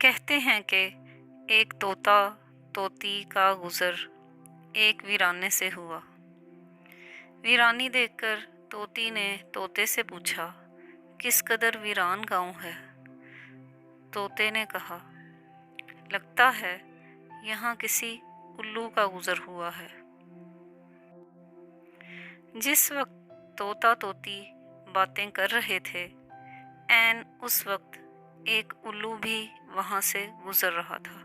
کہتے ہیں کہ ایک طوطا طوطی کا گزر ایک ویرانے سے ہوا۔ ویرانی دیکھ کر طوطی نے طوطے سے پوچھا، کس قدر ویران گاؤں ہے؟ طوطے نے کہا، لگتا ہے یہاں کسی الو کا گزر ہوا ہے۔ جس وقت طوطا طوطی باتیں کر رہے تھے، عین اس وقت ایک الو بھی وہاں سے گزر رہا تھا۔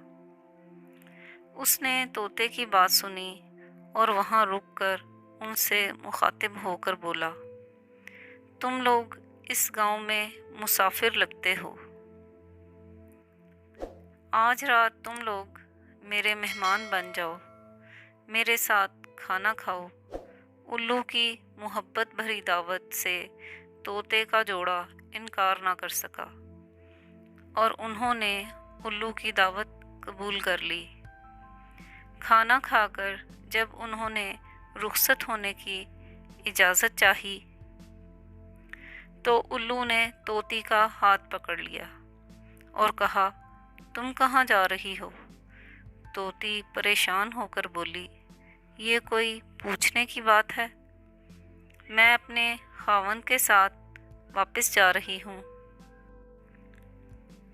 اس نے طوطے کی بات سنی اور وہاں رک کر ان سے مخاطب ہو کر بولا، تم لوگ اس گاؤں میں مسافر لگتے ہو۔ آج رات تم لوگ میرے مہمان بن جاؤ، میرے ساتھ کھانا کھاؤ۔ الو کی محبت بھری دعوت سے طوطے کا جوڑا انکار نہ کر سکا اور انہوں نے الو کی دعوت قبول کر لی۔ کھانا کھا کر جب انہوں نے رخصت ہونے کی اجازت چاہی تو الو نے طوطی کا ہاتھ پکڑ لیا اور کہا، تم کہاں جا رہی ہو؟ طوطی پریشان ہو کر بولی، یہ کوئی پوچھنے کی بات ہے؟ میں اپنے خاوند کے ساتھ واپس جا رہی ہوں۔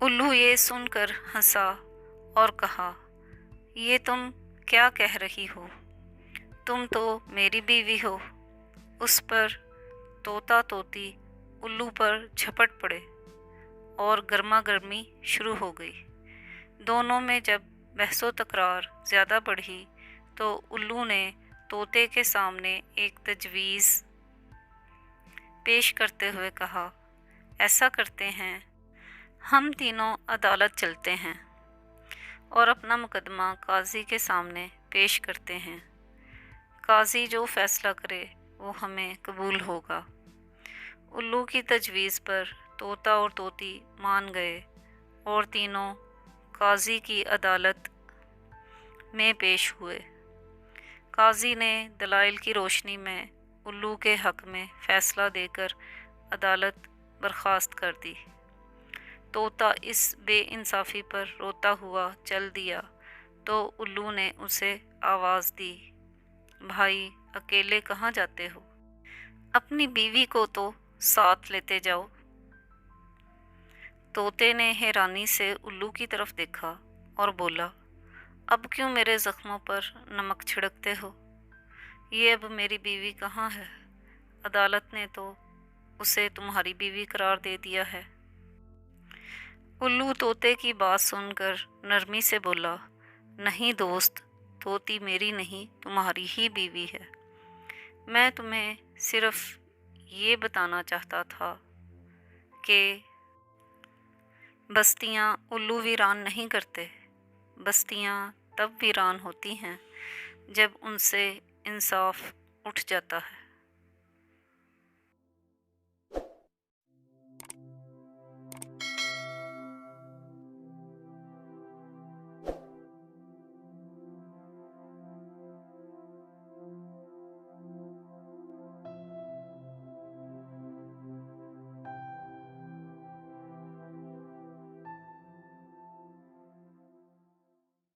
الو یہ سن کر ہنسا اور کہا، یہ تم کیا کہہ رہی ہو؟ تم تو میری بیوی ہو۔ اس پر طوطا طوطی الو پر جھپٹ پڑے اور گرما گرمی شروع ہو گئی۔ دونوں میں جب بحث و تکرار زیادہ بڑھی تو الو نے طوطے کے سامنے ایک تجویز پیش کرتے ہوئے کہا، ایسا کرتے ہیں، ہم تینوں عدالت چلتے ہیں اور اپنا مقدمہ قاضی کے سامنے پیش کرتے ہیں۔ قاضی جو فیصلہ کرے وہ ہمیں قبول ہوگا۔ الو کی تجویز پر طوطا اور طوطی مان گئے اور تینوں قاضی کی عدالت میں پیش ہوئے۔ قاضی نے دلائل کی روشنی میں الو کے حق میں فیصلہ دے کر عدالت برخاست کر دی۔ طوطا اس بے انصافی پر روتا ہوا چل دیا تو الو نے اسے آواز دی، بھائی اکیلے کہاں جاتے ہو؟ اپنی بیوی کو تو ساتھ لیتے جاؤ۔ طوطے نے حیرانی سے الو کی طرف دیکھا اور بولا، اب کیوں میرے زخموں پر نمک چھڑکتے ہو؟ یہ اب میری بیوی کہاں ہے؟ عدالت نے تو اسے تمہاری بیوی قرار دے دیا ہے۔ الو طوطے کی بات سن کر نرمی سے بولا، نہیں دوست، طوطی میری نہیں تمہاری ہی بیوی ہے۔ میں تمہیں صرف یہ بتانا چاہتا تھا کہ بستیاں الو ویران نہیں کرتے، بستیاں تب ویران ہوتی ہیں جب ان سے انصاف اٹھ جاتا ہے۔